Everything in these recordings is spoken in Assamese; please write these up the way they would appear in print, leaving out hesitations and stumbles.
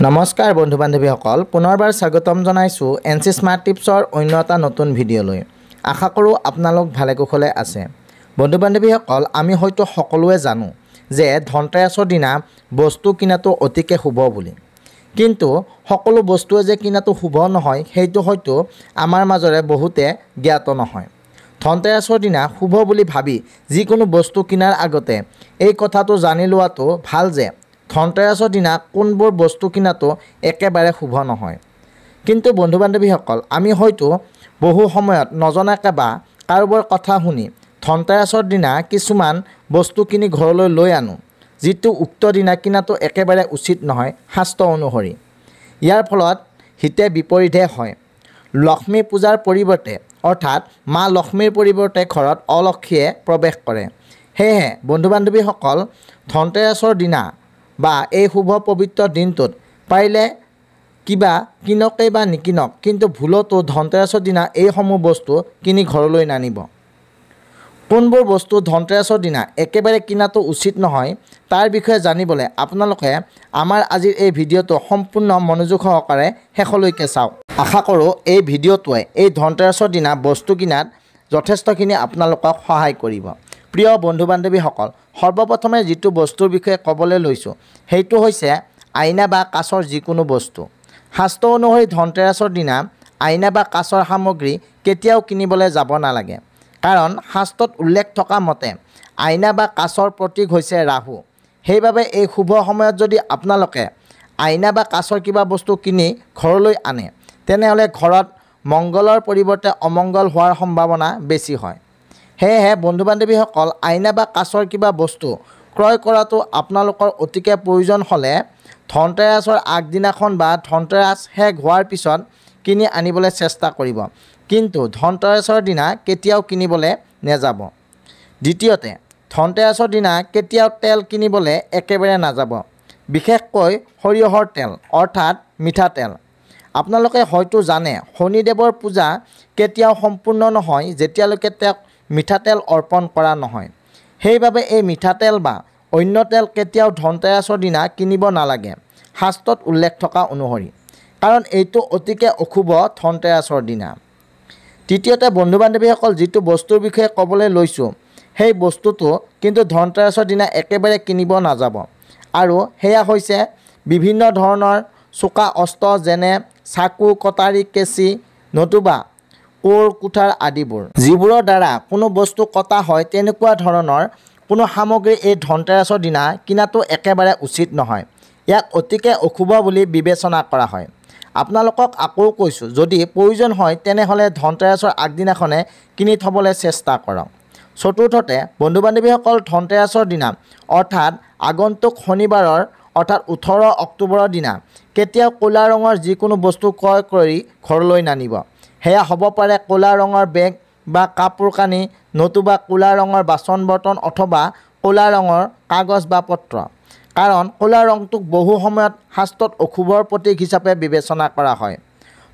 নমস্কাৰ বন্ধু বান্ধৱীসকল পুনৰবাৰ স্বাগতম জনাইছো এনসি স্মাৰ্ট টিপছৰ অন্য এটা নতুন ভিডিঅ'লৈ আশা কৰোঁ আপোনালোক ভালে কুশলে আছে বন্ধু বান্ধৱীসকল আমি হয়তো সকলোৱে জানো যে ধনতেৰাছৰ দিনা বস্তু কিনাটো অতিকে শুভ বুলি কিন্তু সকলো বস্তুৱে যে কিনাটো শুভ নহয় সেইটো হয়তো আমাৰ মাজৰে বহুতে জ্ঞাত নহয় ধনতেৰাছৰ দিনা শুভ বুলি ভাবি যিকোনো বস্তু কিনাৰ আগতে এই কথাটো জানি লোৱাটো ভাল যে ধনতেৰাছৰ দিনা কোনবোৰ বস্তু কিনাটো একেবাৰে শুভ নহয় কিন্তু বন্ধু বান্ধৱীসকল আমি হয়তো বহু সময়ত নজনাকৈ বা কাৰোবাৰ কথা শুনি ধনতেৰাছৰ দিনা কিছুমান বস্তু কিনি ঘৰলৈ লৈ আনো যিটো উক্ত দিনা কিনাটো একেবাৰে উচিত নহয় শাস্ত্ৰ অনুসৰি ইয়াৰ ফলত হিতে বিপৰীতহে হয় লক্ষ্মী পূজাৰ পৰিৱৰ্তে অৰ্থাৎ মা লক্ষ্মীৰ পৰিৱৰ্তে ঘৰত অলক্ষীয়ে প্ৰৱেশ কৰে সেয়ে বন্ধু বান্ধৱীসকল ধনতেৰাছৰ দিনা বা এই শুভ পবিত্ৰ দিনটোত পাৰিলে কিবা কিনকেই বা নিকিনক কিন্তু ভুলতো ধনতেৰাছৰ দিনা এইসমূহ বস্তু কিনি ঘৰলৈ নানিব কোনবোৰ বস্তু ধনতেৰাছৰ দিনা একেবাৰে কিনাটো উচিত নহয় তাৰ বিষয়ে জানিবলৈ আপোনালোকে আমাৰ আজিৰ এই ভিডিঅ'টো সম্পূৰ্ণ মনোযোগ সহকাৰে শেষলৈকে চাওক আশা কৰোঁ এই ভিডিঅ'টোৱে এই ধনতেৰাছৰ দিনা বস্তু কিনাত যথেষ্টখিনি আপোনালোকক সহায় কৰিব প্ৰিয় বন্ধু বান্ধৱীসকল সৰ্বপ্ৰথমে যিটো বস্তুৰ বিষয়ে ক'বলৈ লৈছোঁ সেইটো হৈছে আইনা বা কাঁচৰ যিকোনো বস্তু শাস্ত্ৰ অনুসৰি ধনতেৰাছৰ দিনা আইনা বা কাঁচৰ সামগ্ৰী কেতিয়াও কিনিবলৈ যাব নালাগে কাৰণ শাস্ত্ৰত উল্লেখ থকা মতে আইনা বা কাঁচৰ প্ৰতীক হৈছে ৰাহু সেইবাবে এই শুভ সময়ত যদি আপোনালোকে আইনা বা কাঁচৰ কিবা বস্তু কিনি ঘৰলৈ আনে তেনেহ'লে ঘৰত মংগলৰ পৰিৱৰ্তে অমংগল হোৱাৰ সম্ভাৱনা বেছি হয় সেয়েহে বন্ধু বান্ধৱীসকল আইনা বা কাঁচৰ কিবা বস্তু ক্ৰয় কৰাটো আপোনালোকৰ অতিকে প্ৰয়োজন হ'লে ধনতেৰাছৰ আগদিনাখন বা ধনতেৰাছ শেষ হোৱাৰ পিছত কিনি আনিবলৈ চেষ্টা কৰিব কিন্তু ধনতেৰাছৰ দিনা কেতিয়াও কিনিবলৈ নেযাব দ্বিতীয়তে ধনতেৰাছৰ দিনা কেতিয়াও তেল কিনিবলৈ একেবাৰে নাযাব বিশেষকৈ সৰিয়হৰ তেল অৰ্থাৎ মিঠাতেল আপোনালোকে হয়তো জানে শনিদেৱৰ পূজা কেতিয়াও সম্পূৰ্ণ নহয় যেতিয়ালৈকে তেওঁক মিঠাতেল অৰ্পণ কৰা নহয় সেইবাবে এই মিঠাতেল বা অন্য তেল কেতিয়াও ধনতেৰাছৰ দিনা কিনিব নালাগে শাস্ত্ৰত উল্লেখ থকা অনুসৰি কাৰণ এইটো অতিকে অশুভ ধনতেৰাছৰ দিনা তৃতীয়তে বন্ধু বান্ধৱীসকল যিটো বস্তুৰ বিষয়ে ক'বলৈ লৈছোঁ সেই বস্তুটো কিন্তু ধনতেৰাছৰ দিনা একেবাৰে কিনিব নাযাব আৰু সেয়া হৈছে বিভিন্ন ধৰণৰ চোকা অস্ত্ৰ যেনে চাকু কটাৰী কেঁচি নতুবা কোৰ কুঠাৰ আদিবোৰ যিবোৰৰ দ্বাৰা কোনো বস্তু কটা হয় তেনেকুৱা ধৰণৰ কোনো সামগ্ৰী এই ধনতেৰাছৰ দিনা কিনাটো একেবাৰে উচিত নহয় ইয়াক অতিকে অশুভ বুলি বিবেচনা কৰা হয় আপোনালোকক আকৌ কৈছোঁ যদি প্ৰয়োজন হয় তেনেহ'লে ধনতেৰাছৰ আগদিনাখনে কিনি থ'বলৈ চেষ্টা কৰক চতুৰ্থতে বন্ধু বান্ধৱীসকল ধনতেৰাছৰ দিনা অৰ্থাৎ আগন্তুক শনিবাৰৰ অৰ্থাৎ 18 অক্টোবৰৰ দিনা কেতিয়াও ক'লা ৰঙৰ যিকোনো বস্তু ক্ৰয় কৰি ঘৰলৈ নানিব সেয়া হ'ব পাৰে ক'লা ৰঙৰ বেগ বা কাপোৰ কানি নতুবা ক'লা ৰঙৰ বাচন বৰ্তন অথবা ক'লা ৰঙৰ কাগজ বা পত্ৰ কাৰণ ক'লা ৰংটোক বহু সময়ত শাস্ত্ৰত অশুভৰ প্ৰতীক হিচাপে বিবেচনা কৰা হয়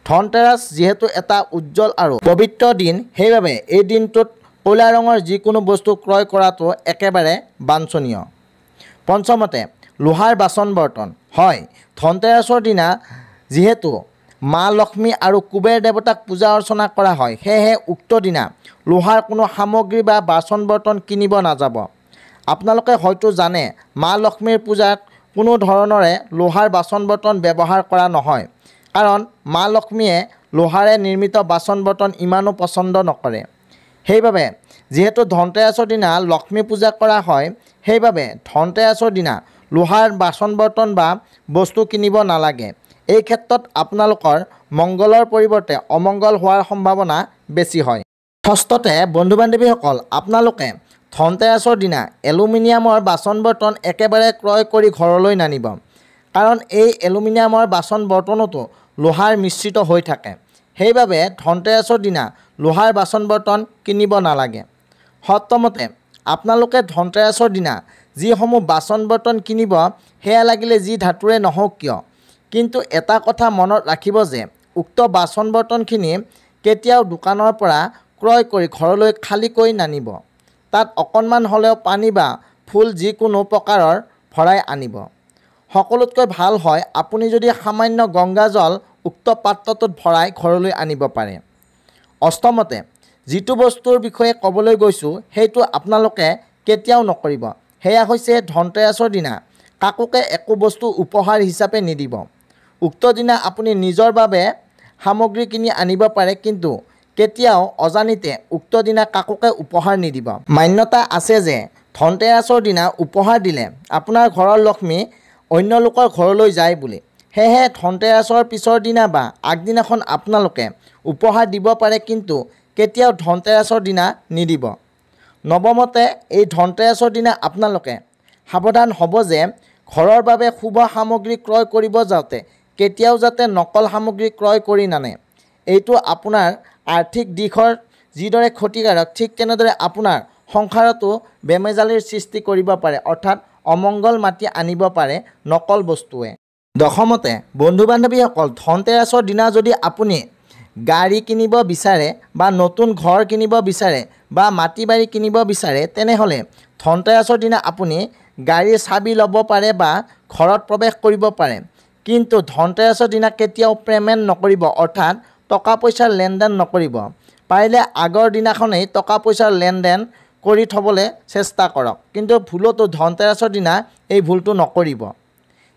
ধনতেৰাছ যিহেতু এটা উজ্জ্বল আৰু পবিত্ৰ দিন সেইবাবে এই দিনটোত ক'লা ৰঙৰ যিকোনো বস্তু ক্ৰয় কৰাটো একেবাৰে বাঞ্ছনীয় পঞ্চমতে লোহাৰ বাচন বৰ্তন হয় ধনতেৰাছৰ দিনা যিহেতু মা লক্ষ্মী আৰু কুবেৰ দেৱতাক পূজা অৰ্চনা কৰা হয় সেয়েহে উক্ত দিনা লোহাৰ কোনো সামগ্ৰী বা বাচন বৰ্তন কিনিব নাযাব আপোনালোকে হয়তো জানে মা লক্ষ্মীৰ পূজাত কোনো ধৰণৰে লোহাৰ বাচন বৰ্তন ব্যৱহাৰ কৰা নহয় কাৰণ মা লক্ষ্মীয়ে লোহাৰে নিৰ্মিত বাচন বৰ্তন ইমানো পচন্দ নকৰে সেইবাবে যিহেতু ধনতেৰাছৰ দিনা লক্ষ্মী পূজা কৰা হয় সেইবাবে ধনতেৰাছৰ দিনা লোহাৰ বাচন বৰ্তন বা বস্তু কিনিব নালাগে এই ক্ষেত্ৰত আপোনালোকৰ মংগলৰ পৰিৱৰ্তে অমংগল হোৱাৰ সম্ভাৱনা বেছি হয় ষষ্ঠতে বন্ধু বান্ধৱীসকল আপোনালোকে ধনতেৰাছৰ দিনা এলুমিনিয়ামৰ বাচন বৰ্তন একেবাৰে ক্ৰয় কৰি ঘৰলৈ নানিব কাৰণ এই এলুমিনিয়ামৰ বাচন বৰ্তনতো লোহাৰ মিশ্ৰিত হৈ থাকে সেইবাবে ধনতেৰাছৰ দিনা লোহাৰ বাচন বৰ্তন কিনিব নালাগে সপ্তমতে আপোনালোকে ধনতেৰাছৰ দিনা যিসমূহ বাচন বৰ্তন কিনিব সেয়া লাগিলে যি ধাতুৰে নহওক কিয় কিন্তু এটা কথা মনত ৰাখিব যে উক্ত বাচন বৰ্তনখিনি কেতিয়াও দোকানৰ পৰা ক্ৰয় কৰি ঘৰলৈ খালীকৈ নানিব তাত অকণমান হ'লেও পানী বা ফুল যিকোনো প্ৰকাৰৰ ভৰাই আনিব সকলোতকৈ ভাল হয় আপুনি যদি সামান্য গংগাজল উক্ত পাত্ৰটোত ভৰাই ঘৰলৈ আনিব পাৰে। অষ্টমতে, যিটো বস্তুৰ বিষয়ে ক'বলৈ গৈছোঁ সেইটো আপোনালোকে কেতিয়াও নকৰিব। সেয়া হৈছে ধনতেৰাছৰ দিনা কাকোকে একো বস্তু উপহাৰ হিচাপে নিদিব। উক্ত দিনা আপুনি নিজৰ বাবে সামগ্ৰী কিনি আনিব পাৰে, কিন্তু কেতিয়াও অজানিতে উক্ত দিনা কাকোকে উপহাৰ নিদিব। মান্যতা আছে যে ধনতেৰাছৰ দিনা উপহাৰ দিলে আপোনাৰ ঘৰৰ লক্ষ্মী অন্য লোকৰ ঘৰলৈ যায় বুলি। সেয়েহে ধনতেৰাছৰ পিছৰ দিনা বা আগদিনাখন আপোনালোকে উপহাৰ দিব পাৰে, কিন্তু কেতিয়াও ধনতেৰাছৰ দিনা নিদিব। নৱমতে, এই ধনতেৰাছৰ দিনা আপোনালোকে সাৱধান হ'ব যে ঘৰৰ বাবে শুভ সামগ্ৰী ক্ৰয় কৰিব যাওঁতে কেতিয়াও যাতে নকল সামগ্ৰী ক্ৰয় কৰি নানে। এইটো আপোনাৰ আৰ্থিক দিশৰ যিদৰে ক্ষতিকাৰক, ঠিক তেনেদৰে আপোনাৰ সংসাৰতো বেমেজালিৰ সৃষ্টি কৰিব পাৰে, অৰ্থাৎ অমংগল মাতি আনিব পাৰে নকল বস্তুৱে। দশমতে, বন্ধু বান্ধৱীসকল, ধনতেৰাছৰ দিনা যদি আপুনি গাড়ী কিনিব বিচাৰে বা নতুন ঘৰ কিনিব বিচাৰে বা মাটি বাৰী কিনিব বিচাৰে, তেনেহ'লে ধনতেৰাছৰ দিনা আপুনি গাড়ীৰ চাবি ল'ব পাৰে বা ঘৰত প্ৰৱেশ কৰিব পাৰে। কিন্তু ধনতেৰাছৰ দিনা কেতিয়াও পে'মেণ্ট নকৰিব, অৰ্থাৎ টকা পইচাৰ লেনদেন নকৰিব। পাৰিলে আগৰ দিনাখনেই টকা পইচাৰ লেনদেন কৰি থ'বলৈ চেষ্টা কৰক, কিন্তু ভুলতো ধনতেৰাছৰ দিনা এই ভুলটো নকৰিব।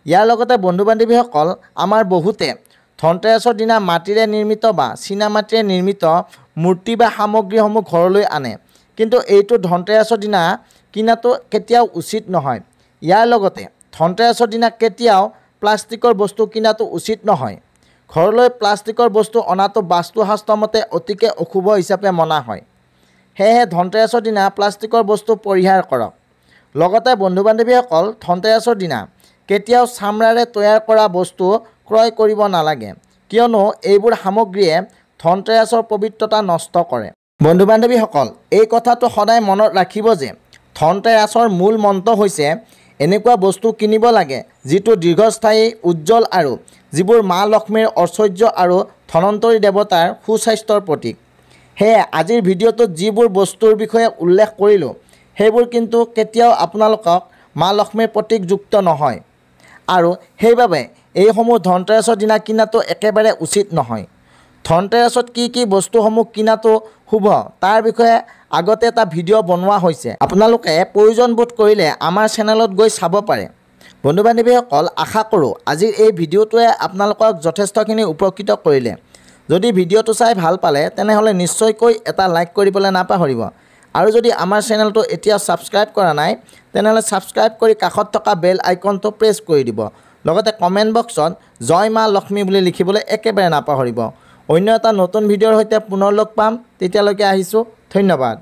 ইয়াৰ লগতে বন্ধু বান্ধৱীসকল, আমাৰ বহুতে ধনতেৰাছৰ দিনা মাটিৰে নিৰ্মিত বা চীনামাটিৰে নিৰ্মিত মূৰ্তি বা সামগ্ৰীসমূহ ঘৰলৈ আনে, কিন্তু এইটো ধনতেৰাছৰ দিনা কিনাটো কেতিয়াও উচিত নহয়। ইয়াৰ লগতে ধনতেৰাছৰ দিনা কেতিয়াও প্লাষ্টিকৰ বস্তু কিনাটো উচিত নহয়। ঘৰলৈ প্লাষ্টিকৰ বস্তু অনাটো বাস্তুশাস্ত্ৰ মতে অতিকে অশুভ হিচাপে মনা হয়। সেয়েহে ধনতেৰাছৰ দিনা প্লাষ্টিকৰ বস্তু পৰিহাৰ কৰক। লগতে বন্ধু বান্ধৱীসকল, ধনতেৰাছৰ দিনা কেতিয়াও চামৰাৰে তৈয়াৰ কৰা বস্তু ক্ৰয় কৰিব নালাগে, কিয়নো এইবোৰ সামগ্ৰীয়ে ধনতেৰাছৰ পবিত্ৰতা নষ্ট কৰে। বন্ধু বান্ধৱীসকল, এই কথাটো সদায় মনত ৰাখিব যে ধনতেৰাছৰ মূল মন্ত্ৰ হৈছে এনেকুৱা বস্তু কিনিব লাগে যিটো দীৰ্ঘস্থায়ী, উজ্জ্বল আৰু যিবোৰ মা লক্ষ্মীৰ ঐশ্বৰ্য আৰু ধনন্তৰী দেৱতাৰ সুস্বাস্থ্যৰ প্ৰতীক। সেয়ে আজিৰ ভিডিঅ'টোত যিবোৰ বস্তুৰ বিষয়ে উল্লেখ কৰিলোঁ সেইবোৰ কিন্তু কেতিয়াও আপোনালোকক মা লক্ষ্মীৰ প্ৰতীকযুক্ত নহয়, আৰু সেইবাবে এইসমূহ ধনতেৰাছৰ দিনা কিনাটো একেবাৰে উচিত নহয়। ধনতেৰাছত কি কি বস্তুসমূহ কিনাটো শুভ তাৰ বিষয়ে আগতে এটা ভিডিঅ' বনোৱা হৈছে, আপোনালোকে প্ৰয়োজন বোধ কৰিলে আমাৰ চেনেলত গৈ চাব পাৰে। বন্ধু বান্ধৱীসকল, আশা কৰোঁ আজিৰ এই ভিডিঅ'টোৱে আপোনালোকক যথেষ্টখিনি উপকৃত কৰিলে। যদি ভিডিঅ'টো চাই ভাল পালে তেনেহ'লে নিশ্চয়কৈ এটা লাইক কৰিবলৈ নাপাহৰিব, আৰু যদি আমাৰ চেনেলটো এতিয়াও ছাবস্ক্ৰাইব কৰা নাই তেনেহ'লে ছাবস্ক্ৰাইব কৰি কাষত থকা বেল আইকনটো প্ৰেছ কৰি দিব। লগতে কমেণ্ট বক্সত জয় মা লক্ষ্মী বুলি লিখিবলৈ একেবাৰে নাপাহৰিব। অন্য এটা নতুন ভিডিঅ'ৰ সৈতে পুনৰ লগ পাম, তেতিয়ালৈকে আহিছোঁ, ধন্যবাদ।